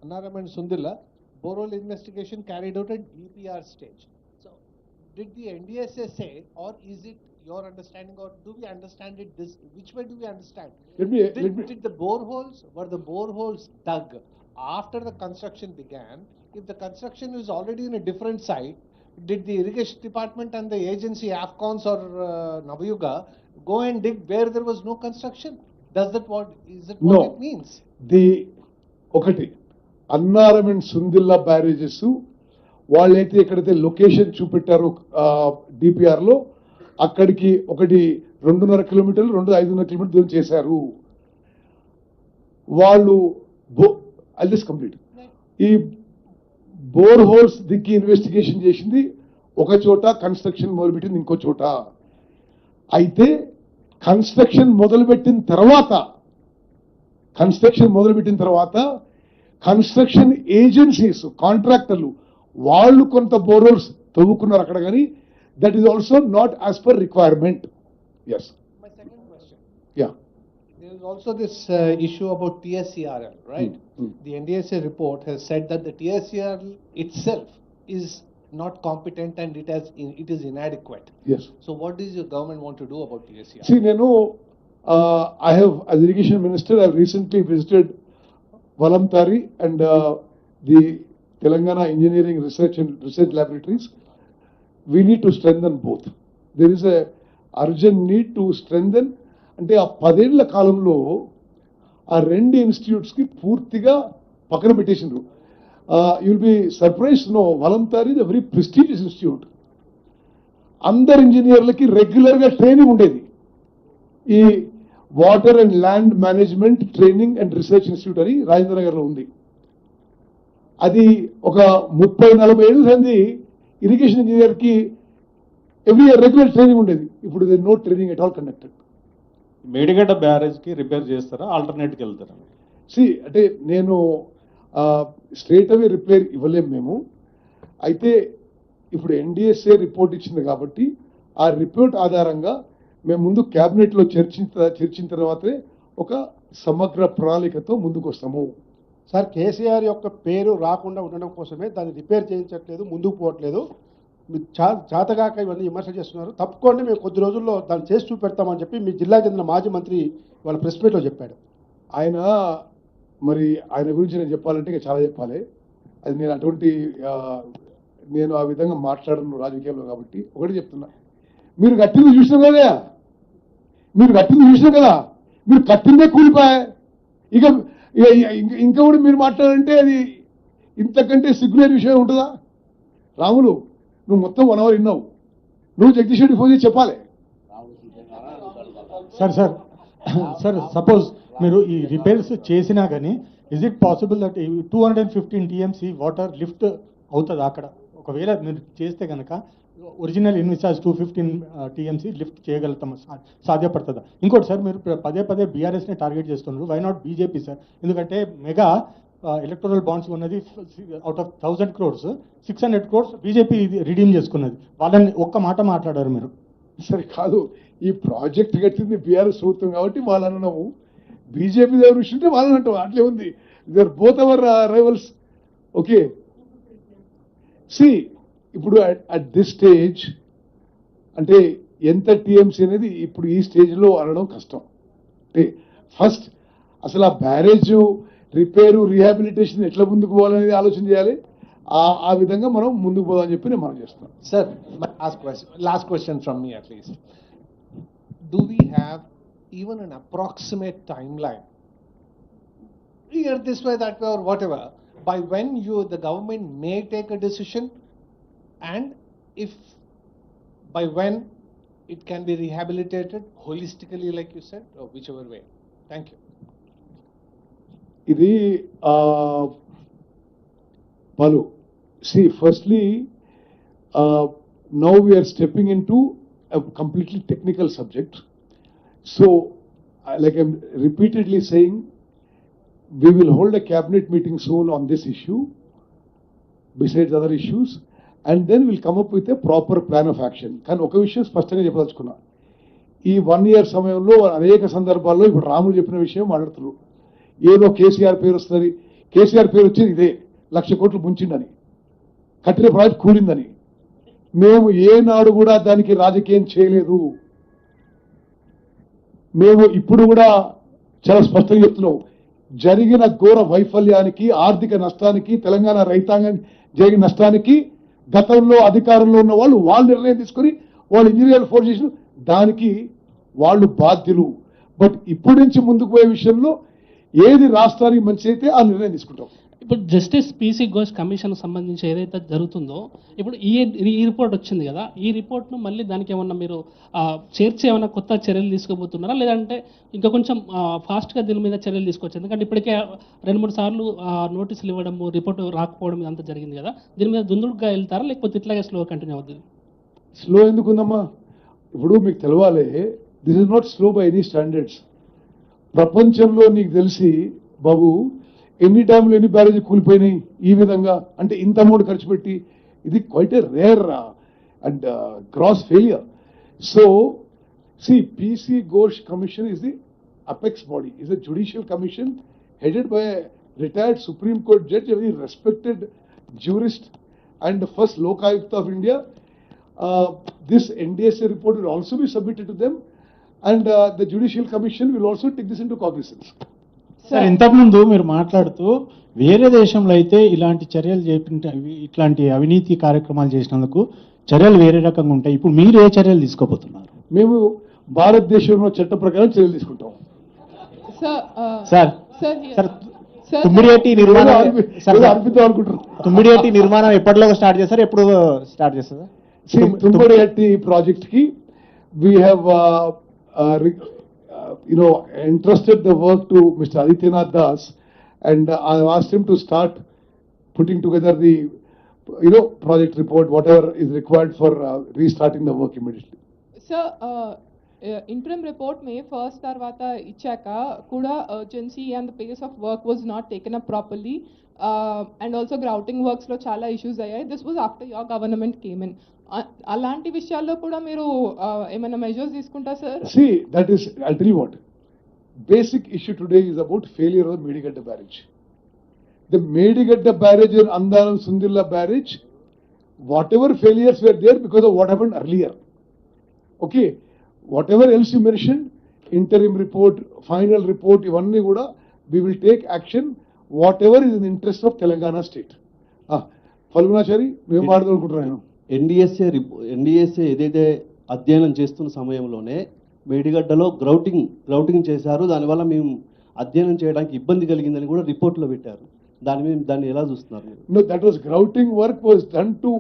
Annaram and Sundilla, borehole investigation carried out at DPR stage. So, did the NDSA say, or is it your understanding, or do we understand it this? Which way do we understand? Did the boreholes, were the boreholes dug after the construction began? If the construction is already in a different site, did the irrigation department and the agency AFCONS or Navayuga go and dig where there was no construction? Does that what is it what No. it means? The ఒకటి Annaram and Sundilla barrages వాళ్ళైతే ఎక్కడైతే location చూపెట్టారో DPR లో అక్కడికి ఒకటి 2.5 కిలోమీటర్లు 5.5 కిలోమీటర్లు దూరం చేశారు వాళ్ళు. కంప్లీట్ ఈ బోర్ హోల్స్ దిక్కి ఇన్వెస్టిగేషన్ చేసింది ఒక చోట, కన్స్ట్రక్షన్ మొదలుపెట్టింది ఇంకో చోట. అయితే కన్స్ట్రక్షన్ మొదలుపెట్టిన తర్వాత కన్స్ట్రక్షన్ ఏజెన్సీస్, కాంట్రాక్టర్లు వాళ్ళు కొంత బోర్హోల్స్ తవ్వుకున్నారు అక్కడ, కానీ that is also not as per requirement. Yes. My second question. Yeah. There is also this issue about TSCRL, right? The NDSA report has said that the TSCRL itself is not competent and it is inadequate. Yes. So what does your government want to do about TSCRL? See, I have, as irrigation minister, I have recently visited Valamtari and the Telangana Engineering Research Laboratories. We need to strengthen both. There is a urgent need to strengthen. అంటే ఆ 10 ఏళ్ల కాలంలో ఆ 2 institutes కి పూర్తిగా పక్కన పెట్టేసిండ్రు. You'll be surprise no, Walamtari the very prestigious institute. అందరు ఇంజనీర్లకి రెగ్యులర్ గా ట్రైనింగ్ ఉండేది. ఈ water and land management training and research institute అని రాజేంద్ర నగర్లో ఉంది. అది ఒక 30-40 ఏళ్ళ సంది ఇరిగేషన్ ఇంజనీర్ కి ఎవ్రీ ఇయర్ రెగ్యులర్ ట్రైనింగ్ ఉండేది. ఇప్పుడు no training at all conducted. Medigadda barrage కి రిపేర్ చేస్తారా, ఆల్టర్నేట్కి వెళ్తారా? అంటే నేను స్ట్రేట్ అవే రిపేర్ ఇవ్వలేము మేము. అయితే ఇప్పుడు ఎన్డిఎస్ఏ రిపోర్ట్ ఇచ్చింది కాబట్టి ఆ రిపోర్ట్ ఆధారంగా మేము ముందు క్యాబినెట్లో చర్చించిన తర్వాతే ఒక సమగ్ర ప్రణాళికతో ముందుకు వస్తాము. సార్, కేసీఆర్ యొక్క పేరు రాకుండా ఉండడం కోసమే దాన్ని రిపేర్ చేయించట్లేదు, ముందుకు పోవట్లేదు. మీరు చేతగాక ఇవన్నీ విమర్శ చేస్తున్నారు. తప్పుకోండి, మేము కొద్ది రోజుల్లో దాన్ని చేసి చూపెడతామని చెప్పి మీ జిల్లాకు చెందిన మాజీ మంత్రి వాళ్ళ ప్రెస్ మీట్లో చెప్పాడు. ఆయన గురించి నేను చెప్పాలంటే ఇంకా చాలా చెప్పాలి. అది నేను ఆ విధంగా మాట్లాడను రాజకీయాల్లో కాబట్టి ఒకటి చెప్తున్నా. మీరు కట్టింది చూసినాం కదా, మీరు కట్టిందే కూలిపోయా. ఇంకా కూడా మీరు మాట్లాడాలంటే అది ఇంతకంటే సిగ్గులేని విషయం ఉంటుందా? రాములు, నువ్వు మొత్తం 1 అవర్ విన్నావు, నువ్వు జగదీష్ రెడ్డి ఫోన్ చేసి చెప్పాలి. సార్ సపోజ్ మీరు ఈ రిపేర్స్ చేసినా కానీ is it possible that 215 TMC water lift అవుతుంది అక్కడ? ఒకవేళ మీరు చేస్తే కనుక ఒరిజినల్ ఇన్విసార్జ్ 215 TMC లిఫ్ట్ చేయగలుగుతాం, సాధ్యపడుతుందా? ఇంకోటి సార్, మీరు పదే బీఆర్ఎస్ని టార్గెట్ చేస్తున్నారు. Why not BJP sir? ఎందుకంటే మెగా ఎలక్టోరల్ బాండ్స్ ఉన్నది out of 1000 crores 600 crores BJP redeem చేసుకున్నది. వాళ్ళని ఒక్క మాట మాట్లాడారు మీరు. సరే కాదు, ఈ ప్రాజెక్ట్ కట్టింది బీఆర్ఎస్ ప్రభుత్వం కాబట్టి వాళ్ళని అన్నాము. బీజేపీ దగ్గర విషయంటే వాళ్ళని అంటాం. అట్లే ఉంది. They are both our rivals. Okay. ఇప్పుడు అట్ దిస్ స్టేజ్ అంటే ఎంత టీఎంసీ అనేది ఇప్పుడు ఈ స్టేజ్లో అనడం కష్టం. అంటే ఫస్ట్ అసలు ఆ బ్యారేజ్ రిపేరు రీహాబిలిటేషన్ ఎట్లా ముందుకు పోవాలనేది ఆలోచన చేయాలి. ఆ విధంగా మనం ముందుకు పోదామని చెప్పి నేను మనం చేస్తున్నాం. Sir, last question from me at least. Do we have even an approximate timeline, either this way, that way, or whatever, by when the government may take a decision, and if by when it can be rehabilitated holistically, like you said, or whichever way? Thank you. ఇది Balu, see, firstly, now we are stepping into a completely technical subject. So, like I'm repeatedly saying, we will hold a cabinet meeting soon on this issue. besides other issues, and then we'll come up with a proper plan of action. కానీ ఒక విషయం స్పష్టంగా చెప్పదలుచుకున్నా, ఈ 1 year సమయంలో అనేక సందర్భాల్లో ఇప్పుడు రాములు చెప్పిన విషయం మాట్లాడుతున్నారు. ఏదో కేసీఆర్ పేరు వస్తుంది, కేసీఆర్ పేరు వచ్చేది ఇదే 1,00,000 కోట్లు ముంచిండని, కట్టిన ప్రాజెక్ట్ కూలిందని. మేము ఏనాడు కూడా దానికి రాజకీయం చేయలేదు. మేము ఇప్పుడు కూడా చాలా స్పష్టంగా చెప్తున్నాం, జరిగిన ఘోర వైఫల్యానికి, ఆర్థిక నష్టానికి, తెలంగాణ రైతాంగం జరిగిన నష్టానికి గతంలో అధికారంలో ఉన్న వాళ్ళు నిర్ణయం తీసుకొని వాళ్ళు ఇంజనీర్లు ఫోర్స్ చేసిన దానికి వాళ్ళు బాధ్యులు. బట్ ఇప్పటి నుంచి ముందుకు పోయే విషయంలో ఏది రాష్ట్రానికి మంచి అయితే ఆ నిర్ణయం తీసుకుంటాం. ఇప్పుడు జస్టిస్ పీసీ ఘోష్ కమిషన్ సంబంధించి ఏదైతే జరుగుతుందో, ఇప్పుడు ఈ రిపోర్ట్ వచ్చింది కదా, ఈ రిపోర్ట్ను మళ్ళీ దానికి ఏమన్నా మీరు చేర్చి ఏమైనా కొత్త చర్యలు తీసుకోబోతున్నారా, లేదంటే ఇంకా కొంచెం ఫాస్ట్గా దీని మీద చర్యలు తీసుకోవచ్చు? ఎందుకంటే ఇప్పటికే 2-3 సార్లు నోటీసులు ఇవ్వడము, రిపోర్ట్ రాకపోవడం ఇదంతా జరిగింది కదా, దీని మీద దుందుడుగా వెళ్తారా, లేకపోతే ఇట్లాగే స్లో కంటిన్యూ అవుతుంది? స్లో ఎందుకుందమ్మా? ఇప్పుడు మీకు తెలవాలి, this is not slow by any standards. ప్రపంచంలో నీకు తెలిసి బాబు ఎన్ని టైంలో ఎన్ని బ్యారేజీ కూలిపోయినాయి ఈ విధంగా, అంటే ఇంత అమౌంట్ ఖర్చు పెట్టి, ఇది quite a rare and gross failure. So C PC Ghosh commission is the apex body, is a judicial commission headed by a retired Supreme Court judge, a very respected jurist and the first Lokayukta of India. This NDSA report will also be submitted to them, and the Judicial Commission will also take this into cognizance. Sir, ఇంతకుముందు మీరు మాట్లాడుతూ వేరే దేశంలో అయితే ఇలాంటి చర్యలు ఇట్లాంటి అవినీతి కార్యక్రమాలు చేసినందుకు చర్యలు వేరే రకంగా ఉంటాయి. ఇప్పుడు మీరు ఏ చర్యలు తీసుకోబోతున్నారు? మేము భారతదేశంలో చట్ట ప్రకారం చర్యలు తీసుకుంటాం. సార్ తుమ్మిడిహట్టి నిర్మాణం అనిపిద్దాం అనుకుంటారు. తుమ్మిడిహట్టి నిర్మాణం ఎప్పటిలోగా స్టార్ట్ చేస్తారు, ఎప్పుడు స్టార్ట్ చేస్తారు? తుమ్మిడిహట్టి ప్రాజెక్ట్ కి we have entrusted the work to Mr. Adityanath Das, and I asked him to start putting together the project report, whatever is required for restarting the work immediately. Sir, interim report में first తర్వాత ఇచ్చాక కూడా urgency and the pace of work was not taken up properly, and also grouting works లో చాలా issues అయ్యాయి. This was after your government came in. అలాంటి విషయాల్లో కూడా మీరు ఏమైనా మెజర్స్ తీసుకుంటారా sir? See, that is, I'll tell you what, basic issue today is about failure of the Medigadda barrage. The Medigadda barrage and Andaram Sundilla barrage, whatever failures were there because of what happened earlier. Okay, whatever else you mentioned, interim report, final report, ivanni kuda we will take action whatever is in the interest of Telangana state. Falgunachari, మేము మాట్లాడుకుంటున్నాను. NDSA ఏదైతే అధ్యయనం చేస్తున్న సమయంలోనే మేడిగడ్డలో grouting చేశారు, దానివల్ల మేము అధ్యయనం చేయడానికి ఇబ్బంది కలిగిందని కూడా రిపోర్ట్లో పెట్టారు. దాన్ని ఎలా చూస్తున్నారు? No, that was grouting work was done to